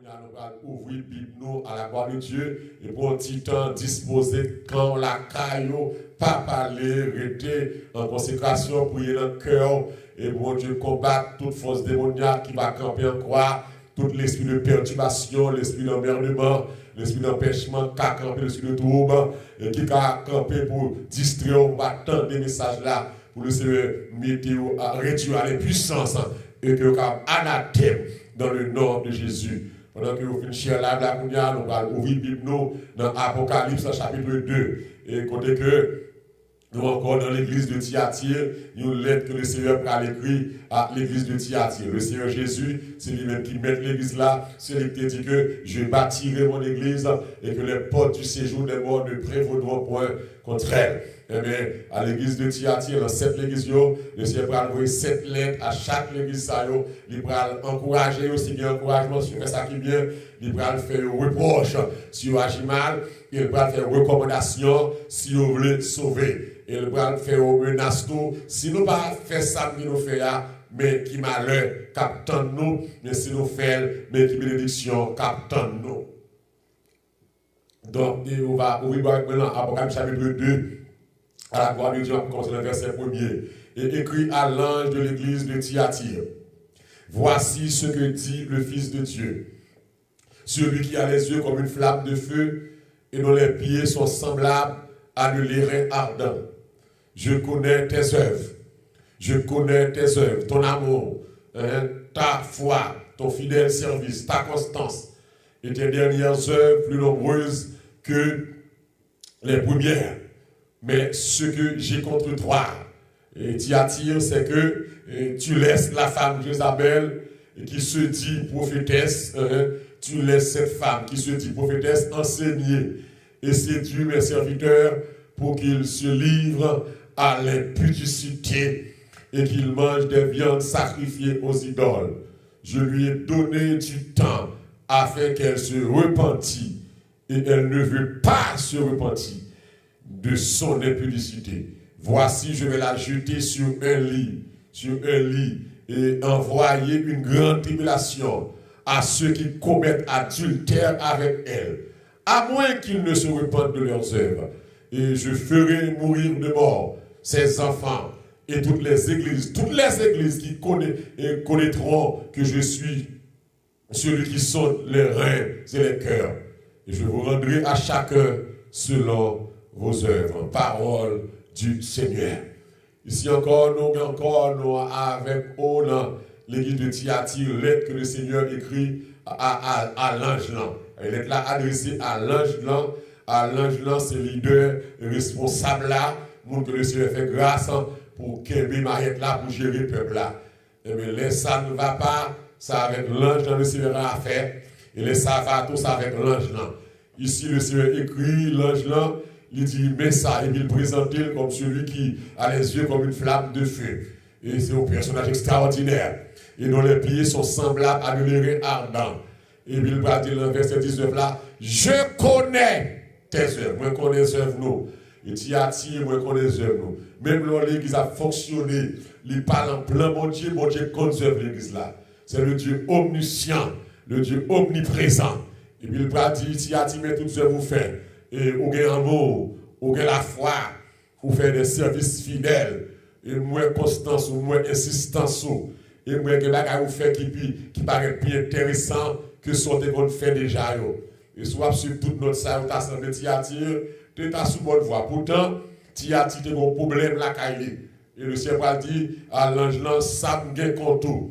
nous allons ouvrir la Bible nous à la gloire de Dieu et pour un petit temps disposer quand la caillou, pas parler, rester en consécration, prier dans le cœur et bon Dieu combattre toute force démoniaque qui va camper en croix, tout l'esprit de perturbation, l'esprit d'emmerdement, l'esprit d'empêchement, qui a campé l'esprit de trouble, et qui a campé pour distraire, pour attendre des messages là, pour le Seigneur mettre à réduire à l'impuissance et que vous anathème dans le nom de Jésus. Pendant que vous finissez là, nous allons ouvrir la Bible dans Apocalypse chapitre 2. Et côté que nous encore dans l'église de Thyatire, une lettre que le Seigneur a écrite à l'église de Thyatire. Le Seigneur Jésus, c'est lui-même qui met l'église là. C'est lui qui dit que je bâtirai mon église et que les portes du séjour des morts ne prévaudront point contre elle. Eh bien, à l'église de Thyatire, dans cette église, le Seigneur va envoyer 7 lettres à chaque église. Il va encourager aussi bien encouragement sur ça qui vient. Il va faire un reproche si vous agissez mal. Il va faire une recommandation si vous voulez sauver. Il va faire une menace si nous ne pas faire ça que nous faisons, mais qui malheur captant nous, mais si nous faisons, mais qui bénédiction captant nous. Donc, on va ouvrir maintenant Apocalypse chapitre 2. À la gloire de Dieu, on commence le verset 1er. Et écrit à l'ange de l'église de Thyatire. Voici ce que dit le Fils de Dieu. Celui qui a les yeux comme une flamme de feu et dont les pieds sont semblables à de l'airain ardent. Je connais tes œuvres. Je connais tes œuvres, ton amour, ta foi, ton fidèle service, ta constance et tes dernières œuvres plus nombreuses que les premières. Mais ce que j'ai contre toi, et Thyatire, c'est que tu laisses la femme Jézabel qui se dit prophétesse, tu laisses cette femme qui se dit prophétesse enseigner et séduire mes serviteurs pour qu'ils se livrent à l'impudicité et qu'ils mangent des viandes sacrifiées aux idoles. Je lui ai donné du temps afin qu'elle se repentisse et elle ne veut pas se repentir de son impudicité. Voici, je vais la jeter sur un lit et envoyer une grande tribulation à ceux qui commettent adultère avec elle, à moins qu'ils ne se repentent de leurs œuvres. Et je ferai mourir de mort ses enfants et toutes les églises qui connaîtront que je suis celui qui sonde les reins et les cœurs. Et je vous rendrai à chacun selon vos œuvres. Parole du Seigneur. Ici encore, nous avec l'église de Thyatire, lettre que le Seigneur écrit à l'ange là. Elle est là adressée à l'ange là. À l'ange là, c'est leader responsable là, pour que le Seigneur fait grâce pour qu'il m'arrête là pour gérer le peuple là. Et bien, là, ça ne va pas, ça avec l'ange là, le Seigneur a fait. Et là, ça va tout ça avec l'ange là. Ici, le Seigneur écrit, l'ange là, il dit, mais ça, et il présente comme celui qui a les yeux comme une flamme de feu. Et c'est un personnage extraordinaire. Et dont les pieds sont semblables à de l'airain ardent. Et il va dire dans le verset 19 là, je connais tes œuvres, moi je connais les œuvres nous. Et Thyatire, moi je connais les œuvres nous. Même là, l'église a fonctionné, il parle en plein mon Dieu compte œuvres l'église là. C'est le Dieu omniscient, le Dieu omniprésent. Et puis il va dire, Thyatire, mais toutes œuvres vous faites. Et vous avez amour, vous avez la foi, vous faites des services fidèles, et moins constance, ou moins insistance, et moins que vous faites qui paraît plus intéressant que ce que vous faites déjà. Et soit sur toute notre salutation de Thyatire, tu es sous bonne voie. Pourtant, Thyatire a un problème là. Et le Seigneur va dire à l'ange là, ça me gagne contre tout.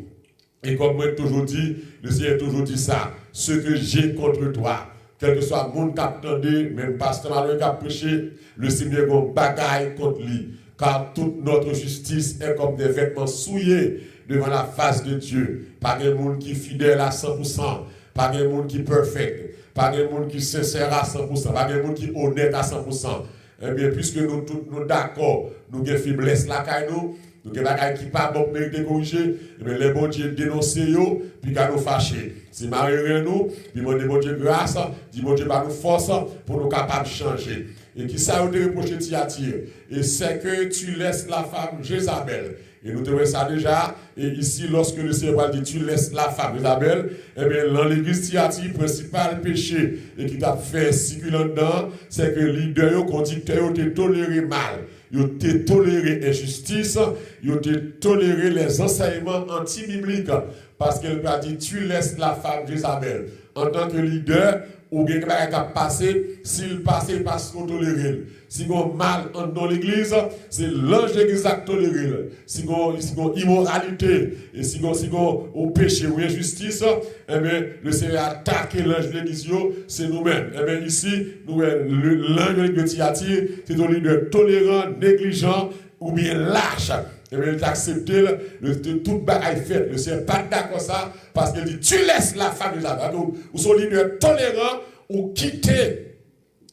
Et comme moi toujours dit, le Seigneur toujours dit ça, ce que j'ai contre toi. Quel que soit le monde qui a entendu, même pasteur Malheureux qui a prêché, le Seigneur a une bagaille contre lui. Car toute notre justice est comme des vêtements souillés devant la face de Dieu. Pas de monde qui est fidèle à 100%, pas de monde qui est parfait, pas de monde qui est sincère à 100%, pas de monde qui est honnête à 100%. Eh bien, puisque nous tous nous d'accord, nous avons faiblesse là, nous avons des bagailles qui ne sont pas bon mériter corriger, eh bien, les bons Dieu dénoncent, puis qu'à nous fâcher. C'est malheureux nous, puis mon Dieu grâce, dit mon Dieu par nous force pour nous capables de changer. Et qui ça a été reproché Thyatire? Et c'est que tu laisses la femme Jézabel. Et nous trouvons ça déjà. Et ici, lorsque le Seigneur dit tu laisses la femme Isabelle, eh bien, dans l'église Thyatire, le principal péché et qui t'a fait circuler dedans, c'est que les leaders, conducteurs, ont toléré mal. Ils ont toléré l'injustice, ils ont toléré les enseignements anti-bibliques. Parce qu'elle a dit tu laisses la femme d'Isabelle. En tant que leader, ou bien qu'il a passé, s'il passe parce qu'on tolère. Si on mal dans l'église, c'est l'ange de l'église qui tolère. Si on immoralité, et si on au péché ou injustice, eh bien, le Seigneur attaque l'ange de l'église, c'est nous-mêmes. Eh bien, ici, l'ange de l'église de Thyatire, c'est un leader tolérant, négligent ou bien lâche. Et bien, il a accepté toute bagaille faite. Le Seigneur n'est pas d'accord ça parce qu'il dit tu laisses la femme de Isabelle. Ou son leader tolérant ou quitter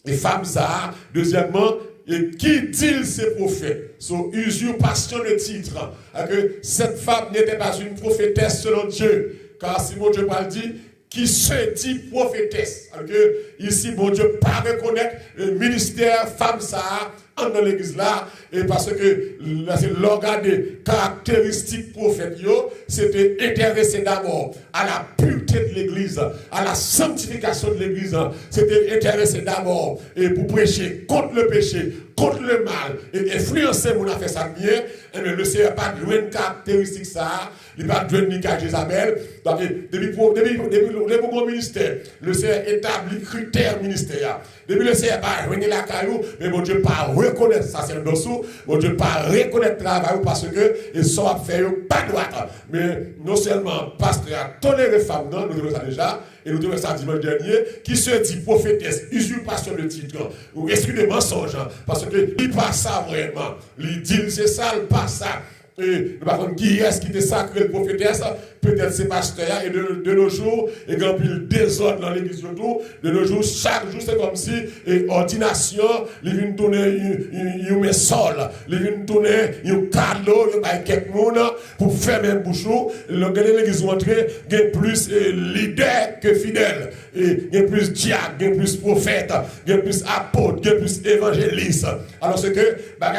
les femmes ça. Deuxièmement, et qui dit ces prophètes? Son usurpation de titre. Que cette femme n'était pas une prophétesse selon Dieu. Car si mon Dieu parle dit qui se dit prophétesse. Alors que ici, mon Dieu, pas reconnaître le ministère femme ça dans l'église là, et parce que l'organe des caractéristiques prophètes, c'était intéressé d'abord à la pureté de l'église, à la sanctification de l'église, c'était intéressé d'abord et pour prêcher contre le péché, contre le mal, et influencer mon affaire ça bien, et bien le Seigneur n'a pas de une caractéristique ça, il n'a pas de une Jézabel, donc depuis mon ministère, le Seigneur établit critères ministériels. Depuis le Seigneur pas venir la caillou, mais mon Dieu pas reconnaître ça c'est le dessous, mon Dieu pas reconnaître le travail parce que ils sont à faire pas droit. Mais non seulement pasteur a toléré femme non, nous devons ça déjà, et nous devons ça dimanche dernier, qui se dit prophétesse, usurpation de titre, ou esprit de mensonge, parce que il pas ça vraiment, il dit c'est ça, il pas ça. Et par contre, qui est-ce qui était sacré le prophétesse? Peut-être c'est pasteur, et de nos jours, et quand il désordre dans l'église autour, de nos jours, chaque jour, c'est comme si, et ordination, il vient tourner un sol, il vient tourner un cadeau, il y a quelques monde pour faire même bouchon. L'église rentrée, il y a plus leader que fidèle, et il y a plus diacre, il y a plus prophète, il y a plus apôtre, il y a plus évangéliste. Alors, c'est que,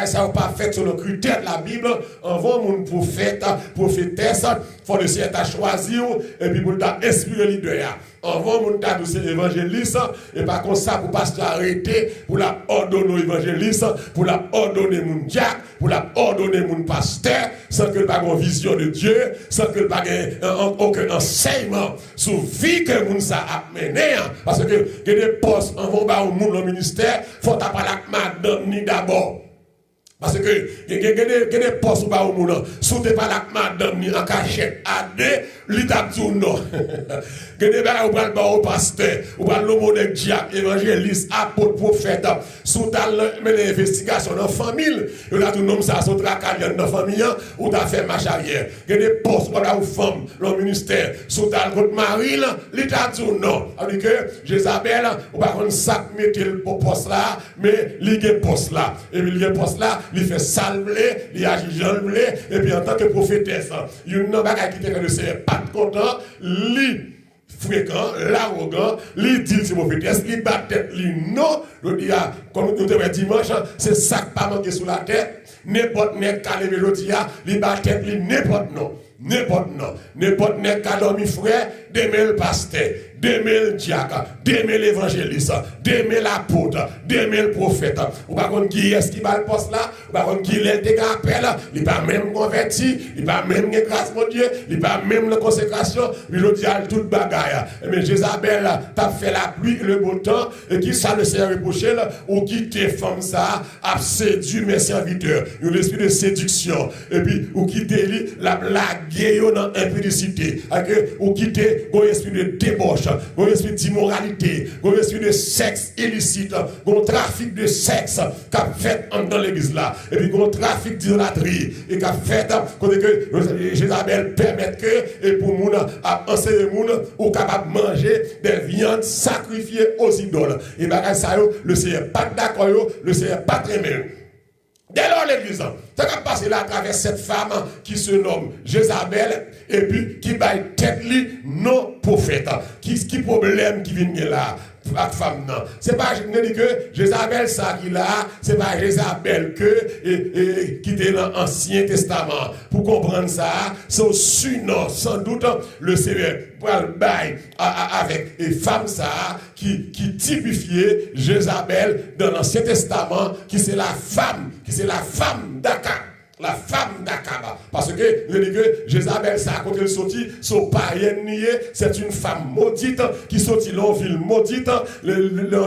ça n'a pas fait sur le critère de la Bible, avant mon prophète, prophétesse, il faut le Seigneur choisir et puis pour inspirer les deux. Avant mon tas de évangéliste et pas comme ça pour pas s'arrêter pour la ordonner évangéliste, pour la ordonner mon diacre, pour la ordonner mon pasteur, sans que le pas une vision de Dieu, sans que le pas aucun enseignement sur vie que mon ça a mené. Parce que il y a des postes en vont au monde au ministère, faut pas la madame ni d'abord. Parce que il y a des postes au monde, sous t'es pas la madame ni en cachette à deux, l'itap dit non. Il y a des gens qui au pasteur, ou pas le monde diable, évangéliste, apôtre, prophète, sous ta l'investigation dans la famille, il y a tout le monde ça, sous tracadien dans la famille, ou t'as fait marche arrière. Il y a des postes aux femmes, le ministère, sous ta votre mari, l'itap dit non. Alors que Jézabel, ou pas qu'on sac mettre le poste là, mais il y a poste là. Et puis il y a poste là, il fait salver, il agit Jean blé, et puis en tant que prophétesse, il y a une bagaille qui était que le Seigneur pas content, lui fréquent, l'arrogant, lui dit c'est prophétesse, lui bat tête, lui non, le dit comme nous devons dimanche, c'est ça qui pas manqué sous la tête, n'importe nèg qui a levé le dia, lui bat tête, lui n'importe non. N'importe non, n'importe nèg qui a dormi frère, d'aimer le pasteur, d'aimer le diacre, d'aimer l'évangéliste, d'aimer l'apôtre, d'aimer le prophète. Ou par contre, qui est-ce qui va le poste là? Ou par contre, qui est le appel? Il n'est pas même converti, il n'est pas même grâce mon Dieu, il n'est pas même la consécration, mais je dis à toute bagaille. Mais Jézabel, t'as fait la pluie et le beau temps, et qui ça le Seigneur reproché, ou qui t'es femme ça, a séduit mes serviteurs. Il y a l'esprit de séduction, et puis, ou qui t'élit la blague. Dans l'impudicité, ou quitter un esprit de débauche, un esprit d'immoralité, un esprit de sexe illicite, un trafic de sexe qu'a fait dans l'église là, et puis un trafic d'idolâtrie, et qu'a fait que Jézabel permet que, et pour moun à enseigner moun, ou capable de manger des viandes sacrifiées aux idoles. Et bien, ça, le Seigneur pas d'accord, le Seigneur pas très bien. Dès lors, l'église, ça va passer là à travers cette femme qui se nomme Jézabel et puis qui va tête li non prophète. Qui problème qui vient là? femme non. C'est pas ne dit que Jézabel ça qui là, c'est pas Jézabel que qui était dans l'Ancien Testament. Pour comprendre ça, c'est su non sans doute le Seigneur pour le bail avec les femmes ça qui typifiait Jézabel dans l'Ancien Testament qui c'est la femme d'Akab. La femme d'Akab. Parce que, je dis que Jézabel, ça, quand elle sortit, son païen nié, c'est une femme maudite qui sortit dans la ville maudite, la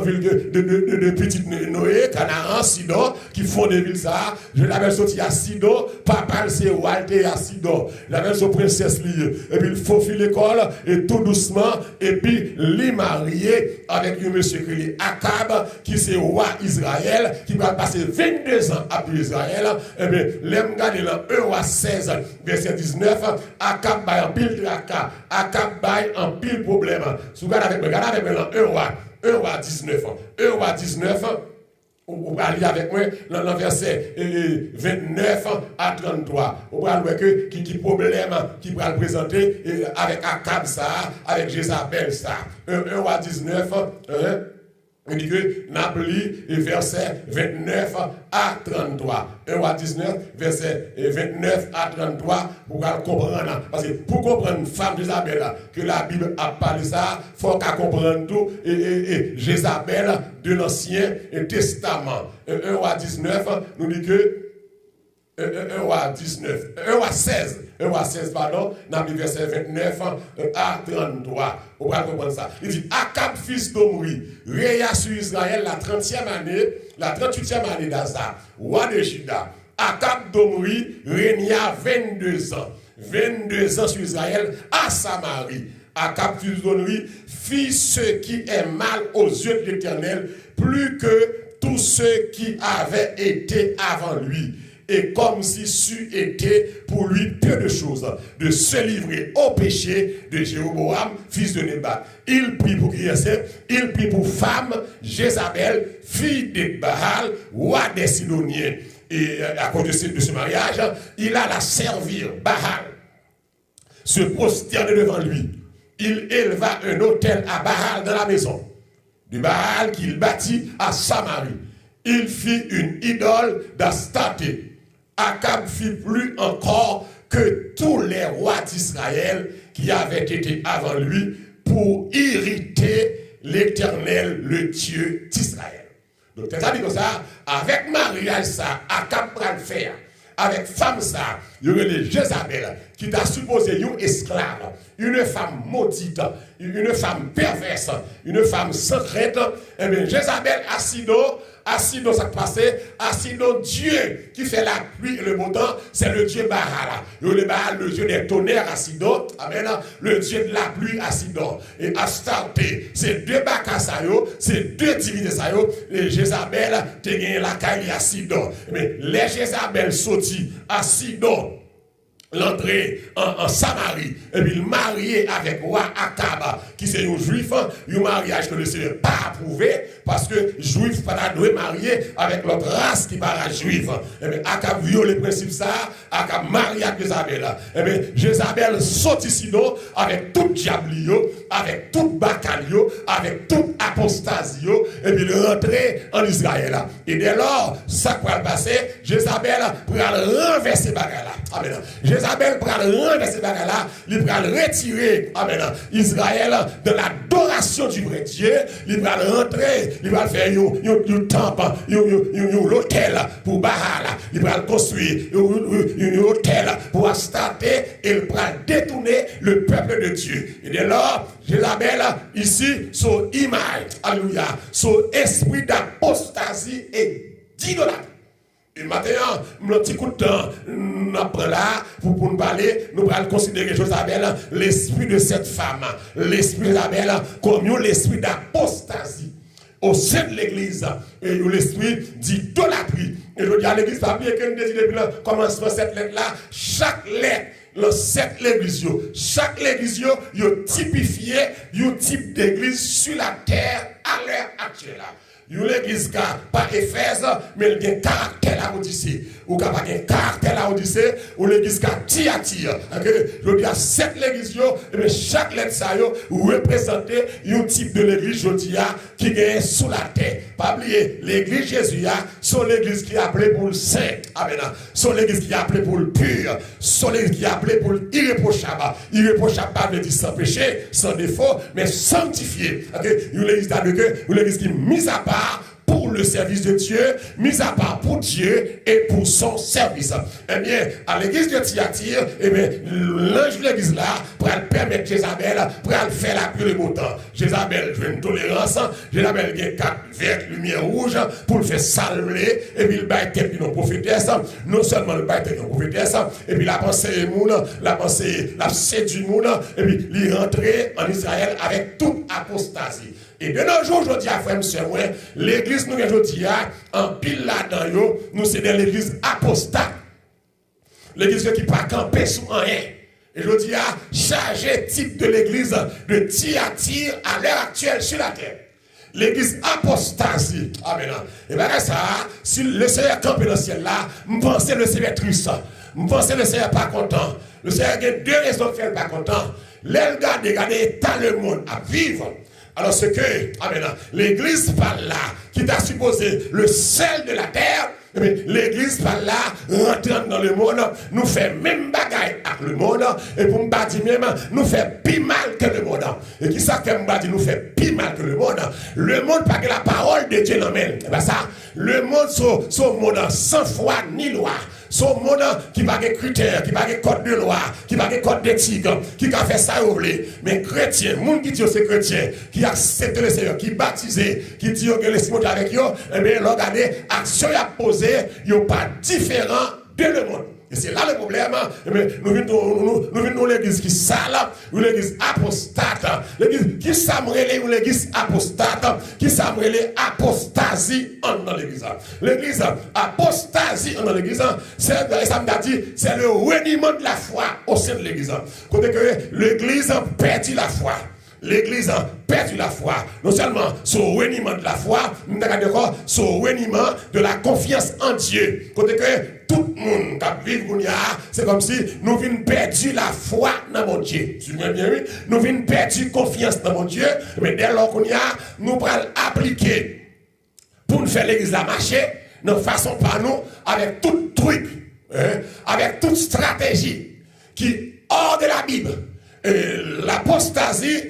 ville de Petite Noé, Canaan, Sidon, qui font des villes ça. Jézabel sortit à Sidon, papa, c'est Walter à Sidon. Jézabel, son princesse liée. Et puis, il faut filer l'école, et tout doucement, et puis, les marier avec un monsieur qui est Akab, qui c'est roi Israël, qui va passer 22 ans après Israël, et bien, regardez dans 1 roi 16, verset 19, Akab baille en pile tracas, Akab baille en pile problème. Si vous regardez avec moi dans 1 roi 19, 1 roi 19, vous allez avec moi dans le verset 29 à 33. Vous allez voir que qui problème qui va le présenter avec Akab ça, avec Jézabel ça. 1 roi 19, on dit que Napoli, verset 29 à 33. 1 roi 19, verset 29 à 33, pour comprendre. Parce que pour comprendre une femme Jézabel, que la Bible a parlé ça, il faut qu'elle comprenne tout. Et Jézabel de l'Ancien Testament. 1 roi 19, nous dit que 1 roi 16, pardon, dans le verset 29 à 33. On va comprendre ça. Il dit, Akab, fils d'Omri, réa sur Israël la 30e année, la 38e année d'Asa, roi de Juda. Akab d'Omri régna 22 ans. 22 ans sur Israël à Samarie. Akab, fils d'Omri, fit ce qui est mal aux yeux de l'Éternel, plus que tous ceux qui avaient été avant lui. Et comme si c'eût été pour lui peu de choses, de se livrer au péché de Jéroboam, fils de Nébat. Il prit pour il prit pour femme Jézabel, fille de Baal, roi des Sidoniens. Et à cause de ce mariage, il alla servir Baal, se prosterner devant lui. Il éleva un autel à Baal dans la maison, du Baal qu'il bâtit à Samarie. Il fit une idole d'Astarté. Akab fit plus encore que tous les rois d'Israël qui avaient été avant lui pour irriter l'Éternel, le Dieu d'Israël. Donc, c'est-à-dire que ça, avec mariage ça, Akab va le faire. Avec femme ça, il y aurait les Jézabel qui t'a supposé une esclave, une femme maudite, une femme perverse, une femme secrète. Eh bien, Jézabel à Sidon, ça passait, à Sidon, Dieu qui fait la pluie et le beau temps, c'est le Dieu Baal. Le Baal, le Dieu des tonnerres à Sidon, amen, le Dieu de la pluie à Sidon. Et Astarté, c'est deux Bakasayo, c'est deux divinités, et Jézabel, te gagné la caille à Sidon. Mais les Jézabel sortis à Sidon, l'entrée en Samarie, et puis le marié avec roi Akab, qui c'est un juif, un mariage que le Seigneur n'a pas approuvé, parce que juif pas doit marier avec l'autre race qui parle juif. Et bien Akab viole le principe ça, Akab marié avec Jézabel. Et bien Jézabel sortit Sidon avec tout diablio, avec tout bacalio, avec tout apostasio, et puis le rentrer en Israël. Et dès lors, ça va passer, Jézabel pourra renverser Bagala. Amen. Jézabel pourra renverser Bagala, il pourra retirer, amen, Israël de l'adoration du vrai Dieu, il va rentrer, il va faire un temple, un hôtel pour Baal, il va construire un hôtel pour Astarté, et il va détourner le peuple de Dieu. Et dès lors, Jézabel, ici, son image, alléluia, son esprit d'apostasie et d'idolâtrie. Et maintenant, un petit coup de temps, nous prenons là, pour nous parler, nous allons considérer Jézabel, l'esprit de cette femme, l'esprit de Jézabel, comme l'esprit d'apostasie au sein de l'église, et l'esprit d'idolâtrie. Et je dis à l'église, pas bien que nous décidons depuis le commencement de cette lettre-là, chaque lettre, chaque église, il typifié un type d'église sur la terre à l'heure actuelle. Une l'église qui n'a pas Éphèse, mais elle a un caractère à Odyssée. Ou qui n'a pas un caractère à Odyssée, ou l'église qui a Thyatire. Je dis à cette église, et chaque lettre ça représente un type de l'église, je dis, qui est sous la terre. Pas oublier, l'église Jésus, c'est l'église qui est appelée pour le saint. Amen. C'est l'église qui est appelée pour le pur. C'est l'église qui est appelée pour l'irréprochable. Irréprochable, pas veut dire sans péché, sans défaut, mais sanctifié. Une l'église qui est mise à part pour le service de Dieu, mise à part pour Dieu et pour son service. Eh bien, à l'église de Thyatire, eh bien, l'ange de l'église là, pour permettre Jézabel, pour faire la pluie le beau temps. Jézabel veut une tolérance, Jézabel a 4 vertes lumière rouge pour le faire salver, et puis le bail tête d'une prophétesse, non seulement le bail tête d'une prophétesse, et puis la pensée monde, la séduit monde, et puis il rentrer en Israël avec toute apostasie. Et de nos jours, je dis à frère, monsieur, l'église, nous, je dis, en pile là-dedans, nous, c'est de l'église apostate. L'église qui ne peut pas camper sous rien. Et je dis, chargé type de l'église de Thyatire à l'heure actuelle sur la terre. L'église apostasie. Amen. Et bien, ça, si le Seigneur campe dans le ciel là, je pense que le Seigneur est triste. Je pense que le Seigneur n'est pas content. Le Seigneur a 2 raisons de faire pas content. Regardez, t'as le monde à vivre. Alors ce que, amen, l'église par là, qui t'a supposé le sel de la terre, l'église par là, rentrant dans le monde, nous fait même bagaille avec le monde, et pour me dire même, nous fait plus mal que le monde. Et qui ça fait me dire nous fait plus mal que le monde? Le monde pas que la parole de Dieu l'emmène. Et bien ça, le monde, son monde sans foi ni loi. Son monde qui n'a pas de critères, qui n'a pas de code de loi, qui n'a pas de code d'éthique, qui a fait ça ou mais chrétien, monde qui dit c'est chrétien, qui accepte le Seigneur, qui est baptisé, qui dit que le Seigneur avec eux, eh bien, regardez, action a posé, ils sont pas différents de le monde. Et c'est là le problème. Nous venons l'église qui sale, ou l'église apostate. L'église qui s'amrele ou l'église apostate, qui s'amrele apostasie dans l'église. L'église apostasie dans l'église, c'est le reniement de la foi au sein de l'église. Côté que l'église perdit la foi. L'église a perdu la foi. Non seulement son reniement de la foi, mais son reniement de la confiance en Dieu. Côté que tout le monde qui vit, c'est comme si nous venons perdre la foi dans mon Dieu. Nous venons perdre confiance dans mon Dieu, mais dès lors qu'on y a, nous allons appliquer pour nous faire l'église la marcher, de façon par nous, avec tout truc, avec toute stratégie qui hors de la Bible. L'apostasie,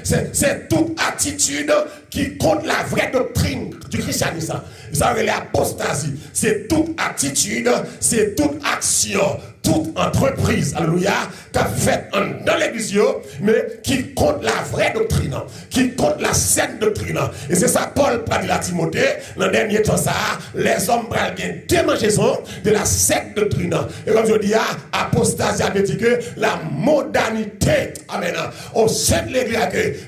c'est toute attitude qui compte la vraie doctrine du christianisme. Ça veut dire l'apostasie. C'est toute attitude, c'est toute action, toute entreprise, alléluia, qu'a fait dans l'église, mais qui compte la vraie doctrine, qui compte la saine doctrine. Et c'est ça, Paul dit à Timothée, dans le dernier temps, ça, les hommes prennent bien démangeaison de la saine doctrine. Et comme je dis, apostasie a dit que la modernité, amen, au sein de l'église,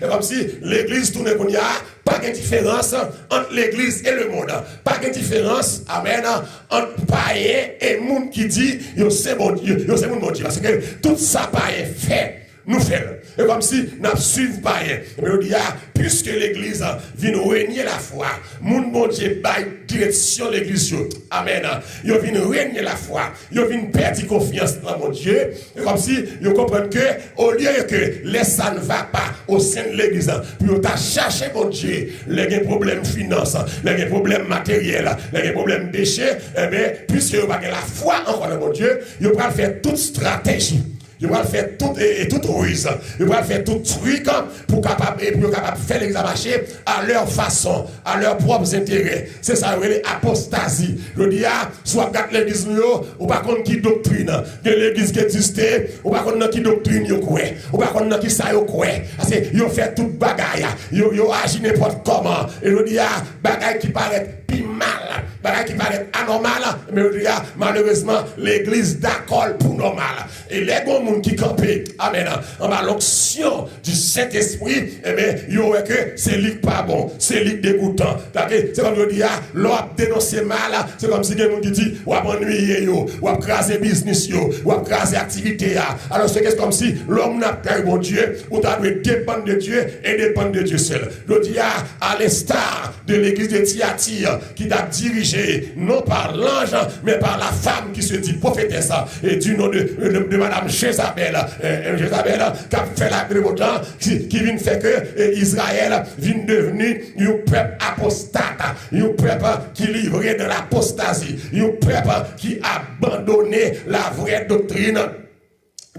et comme si l'église tourne comme il y a, pas de différence entre l'église et le monde. Pas de différence, amen, entre païen et monde qui dit, yo c'est bon Dieu, yo c'est mon Dieu. Parce que tout ça païen fait, nous faisons. Et comme si nous suivons païen. Mais on dit, puisque l'église vient régner la foi, mon bon Dieu baille direction l'église. Amen. Ils viennent régner la foi. Ils viennent perdre confiance dans mon Dieu. Et comme si ils comprennent que, au lieu que ça ne va pas au sein de l'église, puis on t'a cherché mon Dieu, les problèmes finance, les problèmes matériels, les problèmes péché, eh bien, puisque vous n'avez pas la foi encore dans mon Dieu, ils vont faire toute stratégie. Ils vont faire toute ruse. Ils vont faire tout truc pour capable faire les marcher à leur façon, à leurs propres intérêts. C'est ça, l'apostasie. Je dis, soit regarde l'église, ou pas contre qui doctrine. Que l'église qui existe, ou pas contre qui doctrine, ou pas contre qui ça, parce qu'ils fait toute bagaille. Ils agissent n'importe comment. Et je dis, bagaille qui paraît plus normal, bagaille qui paraît anormal, mais malheureusement, l'église d'accord pour normal. Et les gens qui campent, amen, en bas l'onction du Saint-Esprit, eh bien, il y aurait que c'est lui pas bon, c'est lui dégoûtant. C'est comme je dis, l'on dénoncer mal, c'est comme si quelqu'un qui dit, ou à ennuyer, ou à craser business, ou à craser activité. Alors c'est comme si l'homme n'a pas bon Dieu, ou doit dépendre de Dieu et dépendre de Dieu seul. Je dis à l'instar de l'église de Thyatire qui t'a dirigé, non par l'ange, mais par la femme qui se dit prophétesse, et du nom de Madame Jézabel, qui a fait la prévotant, qui vient faire que Israël vient devenir un peuple apostate, un peuple qui livré de l'apostasie, un peuple qui a abandonné la vraie doctrine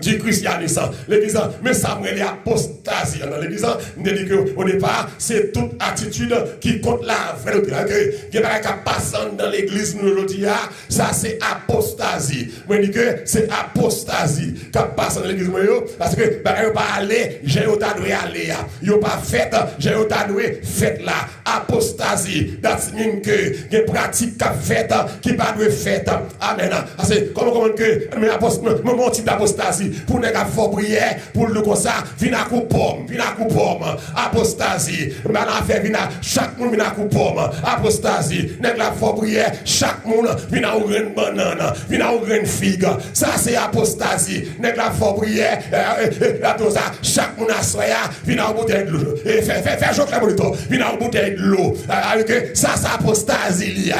du christianisme. L'église, mais ça me dit apostasie. Dans l'église, on dit qu'au départ, c'est toute attitude qui compte la vraie doctrine. Qui est passant dans l'église, nous le disons, ça c'est apostasie. Moi, je dis que c'est apostasie qui passe dans l'église, parce que, ne pas aller, j'ai autant de aller. Ils n'ont pas fait, j'ai autant de fait là. Apostasie. That's mean que, il y a pratique qui fait, qui pas de fait. Amen. Parce que, comment que, mon type d'apostasie, pour ne pas faire prière, pour le comme ça, vina coupom, apostasie. Maintenant, fait vina, chaque monde vina coupom, apostasie. Ne pas faire prière, chaque monde vina ouvrir une banane, vina ouvrir une figue. Ça, c'est apostasie. Ne pas faire prière, chaque monde a soya, vina au bouteille de l'eau. Fais joke la bonito, vina au bouteille de l'eau. Ça, c'est apostasie.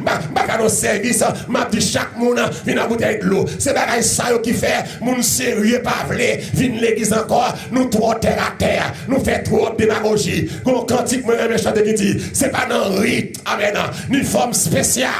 Ma dans service, ma dit chaque monde vina au bouteille de l'eau. C'est pas ça qui fait, mon sérieux pas vrai, vin l'église encore, nous trop terre à terre, nous fait trop de démagogie. Comme cantique, moi, je chante qui dit, c'est pas dans rite, amen, ni forme spéciale,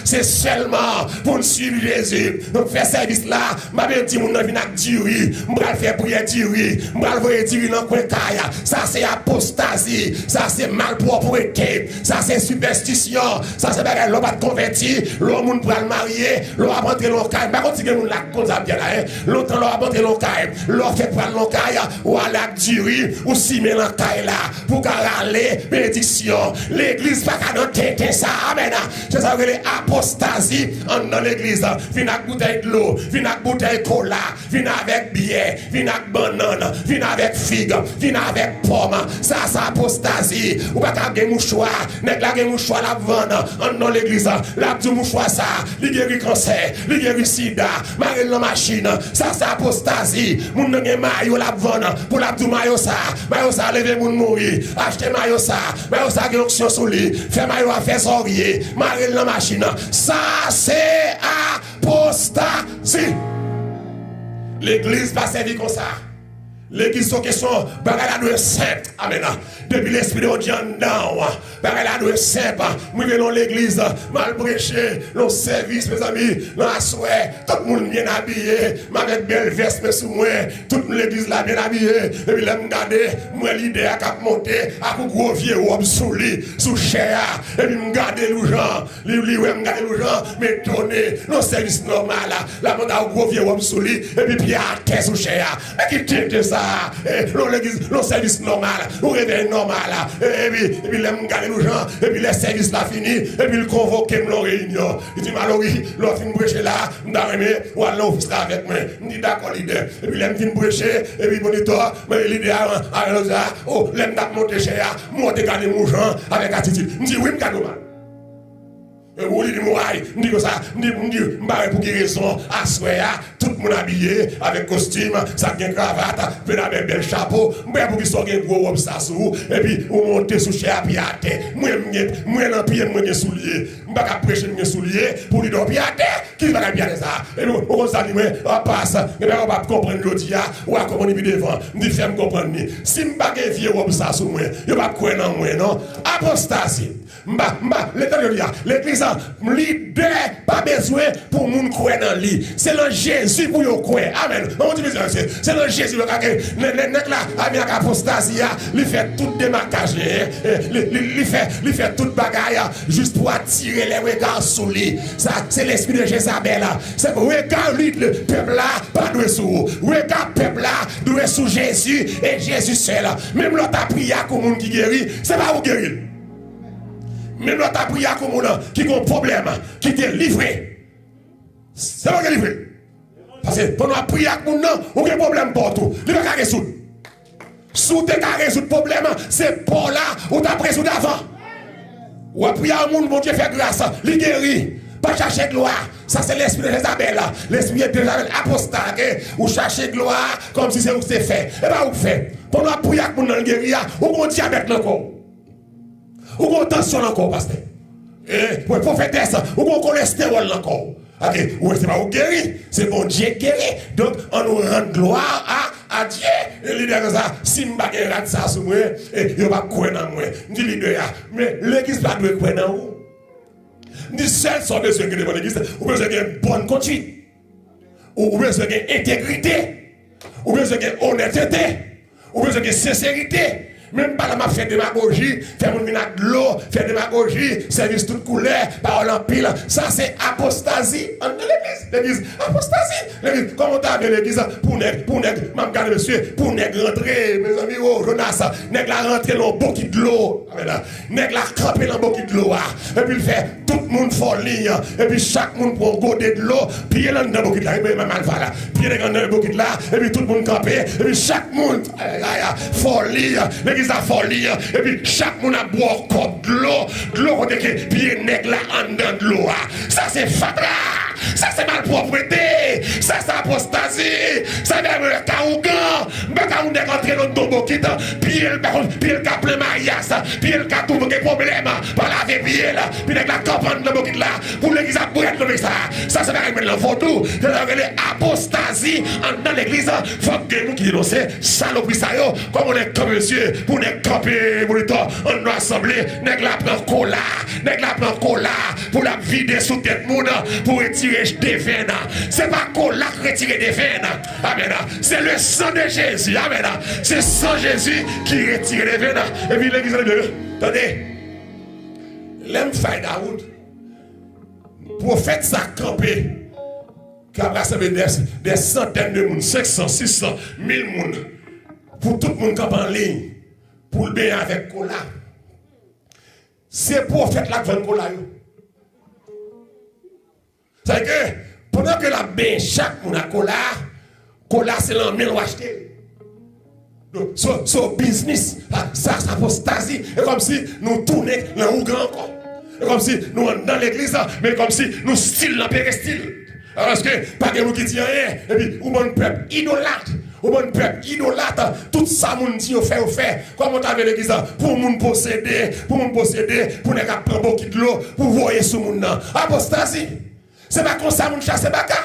c'est seulement pour nous suivre Jésus. Donc, faire service là, ma bien dit, mon vient avec diri, m'bral faire prière diri, m'bral voyer diri dans le coin kaya. Ça, c'est apostasie, ça, c'est malpropreté, ça, c'est superstition, ça, c'est pas l'homme pas converti, l'homme pour le marier, l'homme va rentrer dans le kaya. Par contre, si vous la cause à bien là, l'autre l'homme va rentrer dans le kaya, l'homme fait prendre le kaya, ou à la diri, ou si met dans le kaya là, pour aller, bénédiction. L'église pas qu'à notre tête, ça, amen. C'est ça que les apostasie dans l'église, vient avec bouteille de l'eau, vient avec bouteille de cola, vient avec bière, vient avec banane, vient avec figue, vient avec pomme. Ça, c'est apostasie. Ou pas qu'à des mouchoirs, n'est pas des mouchoirs la vendre dans l'église. La du mouchoir, ça, il guérit cancer, il guérit sida, marine la machine. Ça, c'est apostasie. Moun n'a pas maillot la vendre pour la du maillot ça. Maillot ça, lever moun mourir. Acheter maillot ça qui l'onction sous lui. Faire maillot à faire sorrier. Marine la machine. Ça, c'est apostasie. L'église va servir comme ça. L'église sont question, bagala doit sainte. Amen. Depuis l'esprit de Dieu dedans, bagala doit sainte. Moi venons l'église, mal prêché, le service mes amis, la soirée, tout le monde bien habillé, avec belle veste mais sous moi, toute l'église là bien habillée. Et puis là me garder, moi l'idée à cap monter, à gros vieux robe sous lit, sous chair. Et puis me garder les gens, me garder les gens, mais tourner, le service normal là, monte à gros vieux robe sous lit, et puis pied à terre sous chair. Mais qui tient ça? Le service normal, le réveil normal, et puis l'aime garder les gens, et puis le service là fini, et puis il convoque la réunion. Il dit, Malori, l'on fin brècher là, m'd'arrimer, ou alors on sera avec moi. Il dit, d'accord, leader. Et puis l'aime fin brècher, et puis monitor, mais leader, oh, l'aime d'ap monter cher, moi de garder mon gens avec attitude. Il dit, oui, m'garde mal. Et vous dites, moi, je dis que ça, je dis, pour quelle raison, à soir, tout le monde habillé, avec costume, ça une cravate, avec bel chapeau, pour qu'ils soient un gros robe ça sous, et puis, vous montez sous chair, puis à terre. Moi, dans pied, moi, je suis soulier. Je ne vais pas prêcher mes souliers pour lui donner pied à terre. Qui va bien ça? Et nous, on s'est dit, on passe, mais on va comprendre l'autre, ou à comment il devant. Je dis, fais-moi comprendre. Si je ne vais pas vieux robe ça sous moi, je ne vais pas croire dans moi, non? Apostasie. L'église, l'idée, pas besoin pour moun croire dans lui. C'est le Jésus pour nous croire. Amen. C'est le Jésus. Le nègre là, avec l'apostasie, il fait tout démarquage. Il fait tout bagaille juste pour attirer les regards sur lui. Ça, c'est l'esprit de Jézabel. C'est pour regarder le peuple là, pas doué sous. Regarde le peuple là, doué sous Jésus et Jésus seul. Même l'autre a prié pour moun qui guérit, c'est pas vous guérir. Mais nous avons prié à comme qui a un problème, qui est livré. C'est pas qui est livré. Parce que pendant que prier à mon nom, on a un problème partout. Il ne va pas résoudre. Si tu as résoudre le problème, c'est pas là où tu as résoudre avant. Ou à prier à mon Dieu fait grâce, il guérit. Pas chercher gloire. Ça c'est l'esprit de Jézabel. L'esprit de Jézabel apostat. Ou chercher gloire comme si c'est où c'est fait. Et bien, où fait. Pendant que prier à mon nom, guérir, ou un diabète encore. Ou une tension encore, pasteur. Et pour prophétesse, ou un cholestérol encore. Ok, ou c'est pas vous guéri, c'est bon Dieu guéri. Donc, on nous rend gloire à Dieu. Et l'idée comme ça, si je ne vais pas ça sur moi, et je ne vais pas croire dans moi. Je dis l'idée, mais l'église ne doit pas croire dans vous. Je dis seul sans besoin de l'église, ou besoin d'une bonne conduite, ou besoin d'une intégrité, ou besoin d'une honnêteté, ou besoin d'une sincérité. Même pas la m'a fait démagogie, faire mon minage de l'eau, faire démagogie, service toute couleur, parole en pile. Ça c'est apostasie en l'église. L'église, apostasie. L'église, comment t'as appelé l'église? Pour nègre, m'a regardé monsieur, pour nègre rentrer, mes amis, oh, Jonas, nègre la rentrer dans beaucoup de l'eau. Nègre la camper dans beaucoup de l'eau. Et puis il fait tout le monde folie. Et puis chaque monde prend un godet de l'eau, puis il est dans beaucoup de là, il est mal là. Puis il est dans beaucoup de là, et puis tout le monde camper, et puis chaque monde, folie. L'église a folie, et puis chaque monde a boire comme de l'eau, côté que pied nègre là en dedans de l'eau. Ça c'est fatra, ça c'est malpropreté, ça c'est apostasie, ça c'est le caougan, mais quand on est rentré dans le tombeau qui est, puis il a plein mariage, puis il a tout des problèmes, par la vie, puis il a la campagne dans le là, pour l'église à bouillir comme ça. Ça c'est pas le photo, c'est l'apostasie dans l'église, il faut que nous qui dénonçons, saloperie ça, comme on est comme monsieur, pour nous camper, pour nous on doit assembler, nèg la prend cola, pour la vider sous tête moun, pour retirer des veines. C'est pas cola qui retire des veines. Amen. C'est le sang de Jésus. Amen. C'est le sang de Jésus qui retire des veines. Et puis l'église de Dieu. Attendez. L'aime faille Daoud. Prophète ça campé. Qui a rassemblé des centaines de monde, 500, 600, 1000 monde. Pour tout le monde qui est en ligne. Pour le bien avec cola. C'est pour faire la grande cola. C'est que pendant que la bain chaque monde a cola c'est l'emmène ou acheter. Donc, so business, ça apostasie. Et comme si nous tournons dans le grand encore. Et comme si nous dans l'église, mais comme si nous style dans péristyle. Parce que pas que nous qui disons rien. Et puis, ou bon peuple idolâtre. Ou bon peuple idolâtre. Tout ça, moun dit, fait. Comme on t'avait l'église, pour moun posséder, pour ne pas prendre beaucoup de l'eau, pour voyer sous moun. Apostasie. C'est pas comme ça, moun chasse baka.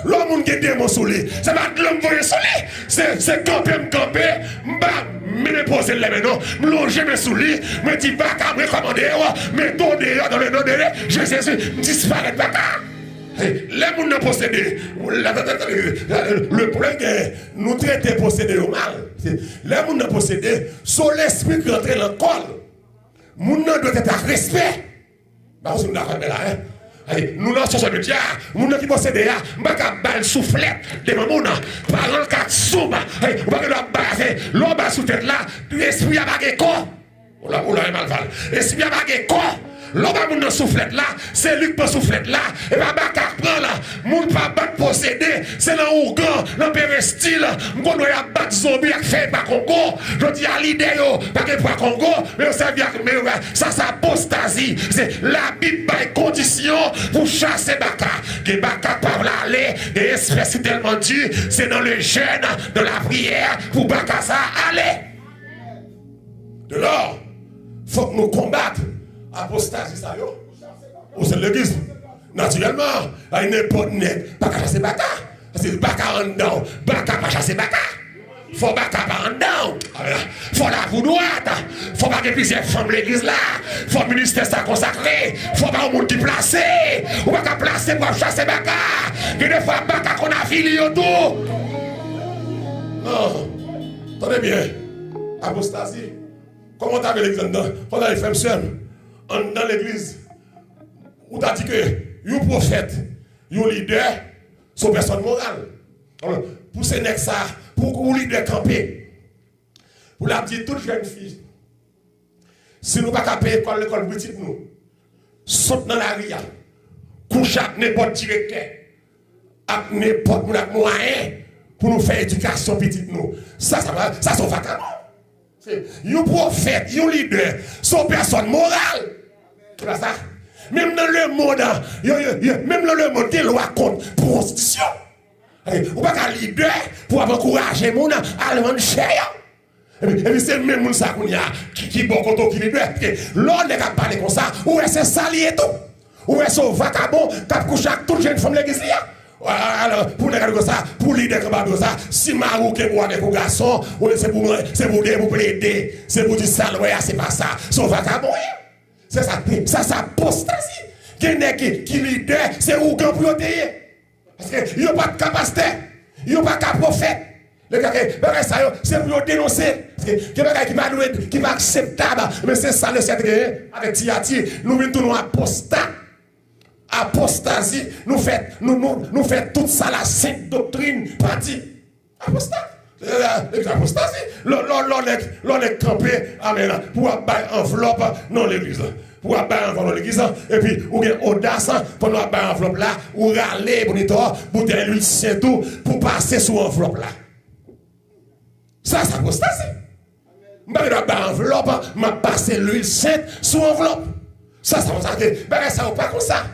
L'homme qui est démon sous lui. C'est pas de l'homme voyer sous lui. C'est camper, me poser les mains, me longer mes sous lui, me dit baka, me commander, me donner dans le nom de Jésus, disparaître baka. Les gens ne possédent. Le problème est que nous traitons posséder au mal. Les gens ne possédent. Sur l'esprit qui entre dans le col. Les gens doivent être à respect. Nous n'avons pas de Dieu. Les gens qui possèdent, nous n'avons pas de soufflette de mon monde. Par le cas de souma, nous n'avons pas de l'homme sous tête là. L'esprit a pas de corps. On l'a mal val. L'esprit a pas de corps. L'homme dans soufflette là, c'est lui qui peut soufflette là, et pas baka prend là, moun pas battre posséder, c'est dans Ougan, dans Pérestyle, m'gon doit battre zombie avec fait par Congo, je dis à l'idée yo, pas que pour Congo, mais on servi mais ça c'est apostasie, c'est la Bible by condition pour chasser baka, que baka pas aller, et espèce tellement dit, c'est dans le jeûne, dans la prière, pour baka ça aller. De là, faut que nous combattre. Apostasie ça yo au sein de l'église naturellement à une époque net pas chasser baka parce que baka en dedans baka pas chasser baka faut baka pas en dedans faut la pour droite faut pas que plusieurs femmes l'église là faut ministère ça consacré faut pas un monde qui placé ou pas placer pour chasser baka que des fois baka qu'on a fili tout non attendez bien apostasie comment t'avais l'église dedans pendant les femmes seules dans l'église, où tu as dit que un prophète, un leader, sont personne morale. Alors, pour ce n'est ça, pour un leader camper, pour la petite toute jeune fille, Si nous pas qu'à payer l'école petite nous, saute dans la ria, couche avec n'importe directeur, avec n'importe moyen pour nous faire éducation petite nous. Ça sont vacabons. Un prophète, un leader, son personne morale. Tu vois ça? Même dans le monde, même dans le monde, il y a une loi contre prostitution. Ou pas qu'un leader pour encourager les gens à le vendre cher. Et puis c'est même moun ça qui bon koto qui leader. L'on n'est pas parler comme ça. Ou est-ce sali et tout? Ou est-ce vagabond qui a couché avec toute jeune femme de l'église? Alors, pour les gars comme ça, pour les leaders comme ça, si Marou qui est pour des garçons, c'est pour plaider, c'est pour dire ça, c'est pas ça. C'est vagabond. C'est ça, ça apostasie. Qui leader, c'est où qu'on peut payer. Parce qu'il n'y a pas de capacité, il n'y a pas de prophète. Le gars, c'est pour dénoncer. Qui va acceptable. Mais c'est ça le secret. Avec Tiati, nous venons tous apostat. Apostasie, nous faisons tout ça, la sainte doctrine, partie. Apostat. L'apostasie. L'on est campé, amen, pour avoir enveloppe dans l'église. Pour avoir enveloppe dans l'église. Et puis, ou bien audace, pour avoir enveloppe là, ou râler, pour bouteille l'huile sainte tout, pour passer sous enveloppe là. Ça, c'est apostasie. Je vais avoir enveloppe, je vais passer l'huile sainte sous enveloppe. Ça, ça va pas comme ça.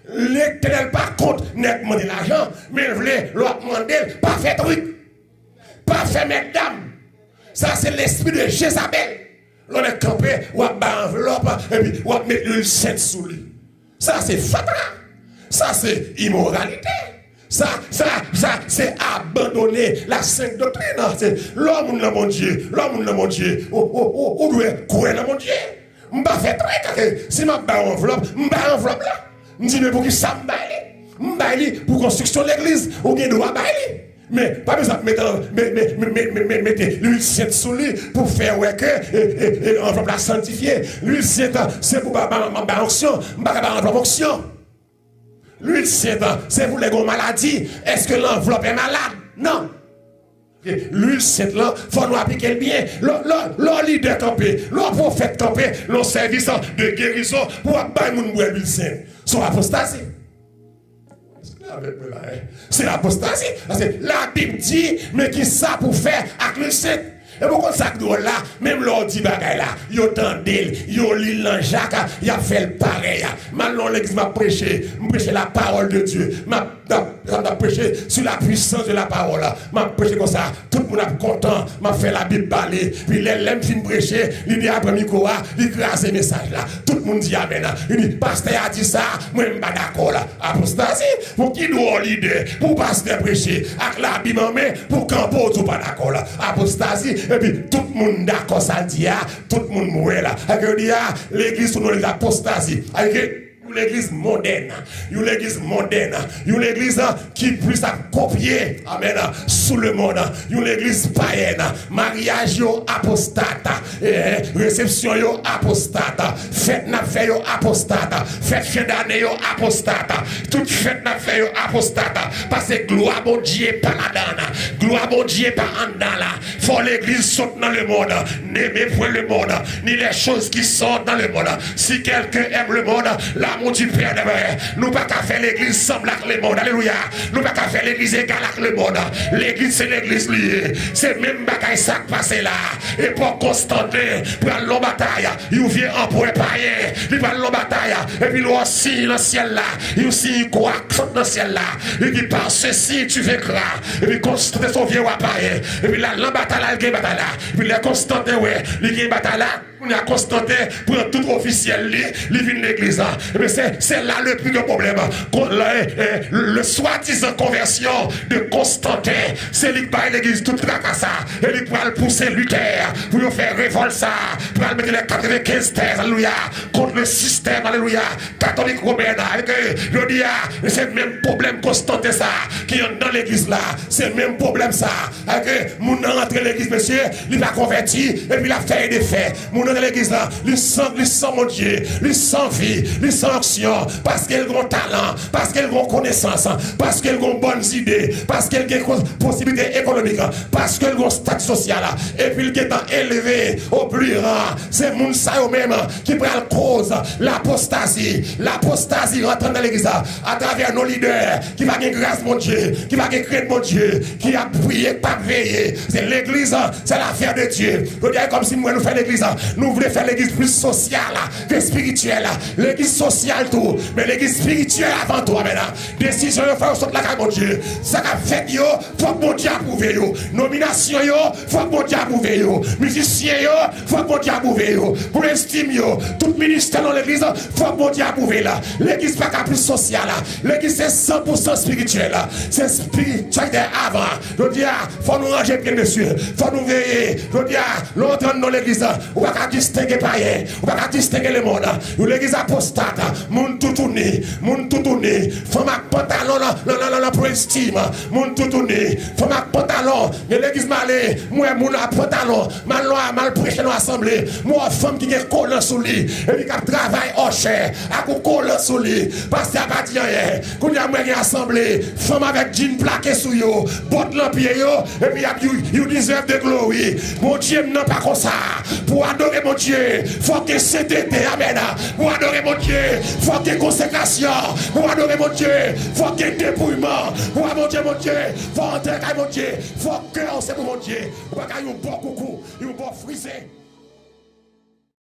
L'éternel par contre n'est demandé l'argent, mais il voulait leur demander pas faire truc, pas faire mesdames. Ça c'est l'esprit de Jézabel. L'on est campé, ou à bas enveloppe, et puis ou à mettre l'huile sainte sous lui. Ça c'est fatal. Ça c'est immoralité. Ça c'est abandonner la sainte doctrine. L'homme n'a mon Dieu, l'homme n'a mon Dieu. Ou doit courir dans mon Dieu. Je ne vais pas faire truc. Si je vais enveloppe, je vais enveloppe là. Je dis, mais pour qui ça me baille pour construction de l'église, ou bien doit bailler. Mais pas besoin de mettre l'huile sainte sous lui pour faire ouais que enveloppe la sanctifier. L'huile sainte, c'est pour ma onction, ma onction. L'huile sainte, c'est pour les gros maladies. Est-ce que l'enveloppe est malade? Non. L'huile sainte là, il faut nous appliquer le bien. Le leader campé, le prophète campé, le service de guérison pour appliquer l'huile sainte. C'est l'apostasie. C'est l'apostasie. La Bible dit, mais qui ça pour faire avec le saint? Et pourquoi ça là, même l'ordi bagay là, yo tendel, yo lit l'Jacques, il a fait le pareil. Maintenant l'église m'a prêché la parole de Dieu. M'a prêché sur la puissance de la parole. M'a prêché comme ça, tout le monde est content, m'a fait la Bible parler. Puis l'aime fin prêcher, il dit après micro, il crase le message là. Tout le monde dit amen. Il dit pasteur a dit ça, moi je suis pas d'accord là. Apostasie, pour qui doit leader, pour pasteur prêcher, avec la Bible en main, pour campo tout pas d'accord là. Apostasie. Et puis tout le monde d'accord ça dit, tout le monde mourir là. L'église sous l'apostasie. Une église moderne, une église qui puisse copier, amen, sous le monde, une église païenne, mariage yo apostate, réception yo apostate, fête n'a fait yo apostate, fête fin d'année yo apostate, toute fête n'a fait yo apostate, parce que gloire mon Dieu pas là-dedans, gloire mon Dieu pas en dedans là, faut l'église saute dans le monde, n'aimez point le monde, ni les choses qui sortent dans le monde. Si quelqu'un aime le monde, l'amour du Père de vrai, nous pas qu'à faire l'église semble avec le monde, alléluia, nous pas qu'à faire l'église égale avec le monde, l'église c'est l'église liée, c'est même bagaille ça qui passe là, et pour Constantin, pour aller en bataille, il vient en pour païen, il va en bataille, et puis il aussi dans le ciel là, il aussi quoi dans le ciel là, il dit par ceci tu veux croire, et puis Constantin son vieux païen, et puis là, l'embataille là, il y a bataille là, et puis là, Constantin, ouais, il y a bataille là, on a Constantin pour tout officiel, il vient de l'église là, mais c'est là le plus grand problème, le soi-disant conversion de Constantin, c'est lui qui parle l'église tout ça, et lui pour pousser Luther, pour faire révolte ça, pour mettre les 95 thèses, alléluia, contre le système, alléluia, catholique romain, je dis, c'est le même problème Constantin ça, qui est dans l'église là, c'est le même problème ça, avec mon rentre l'église, monsieur, il va convertir, et puis il a fait des faits, mon dans l'église là, il sent mon Dieu, il sent vie, il sent action, parce qu'elle a un talent, parce qu'elle a une connaissance, parce qu'elle a une bonne idée, parce qu'elle a une possibilité économique, parce qu'elle a un statut social, et puis il est élevé au plus rang, c'est moun sa yo même qui prend la cause l'apostasie. L'apostasie rentre dans l'église à travers nos leaders qui va gagner grâce mon Dieu, qui va gagner crainte mon Dieu, qui a prié, pas veillé. C'est l'église, c'est l'affaire de Dieu. Je dirais comme si nous faisons l'église, nous voulons faire l'église plus sociale que spirituelle. L'église sociale tout, mais l'église spirituelle avant tout. Décision de faire sortir la carte mon Dieu. Ça qu'a fait yo, faut que mon Dieu approuve yo. Nomination yo, faut que mon Dieu approuve yo. Musicien yo, faut que mon Dieu approuve yo. Pour estime yo, tout ministère dans l'église, faut que mon Dieu approuve là. L'église pas plus sociale. L'église c'est 100% spirituel. C'est spiritualité avant. Je dis, faut nous ranger bien dessus. Faut nous veiller. Je dis, l'autre dans l'église, on va pas distinguer païen. On va pas distinguer le monde. L'église apostate, monde tout tourné, monde tout tourné. Faut ma pantalon là pour estime. Monde tout tourné. Faut ma pantalon. L'église malé, moi mon pantalon, mal prêcher dans l'assemblée. Moi femme qui est collant sous lui et qui travaille au cher, à collant sous lui. Parce que pas dire rien. Quand il y a une assemblée, femme avec jean plaqué sous yo, botte dans pied yo et puis you deserve the glory. Mon Dieu non pas comme ça. Pour adorer mon Dieu, faut que c'était amen. Pour adorer mon Dieu, faut que consécration. Pour adorer mon Dieu, faut que dépouillement. Pour adorer mon Dieu, faut entrer avec mon Dieu. Faut que on c'est pour mon Dieu. Ou pas qu'il y ait un bon coucou, il y a un bon frisé.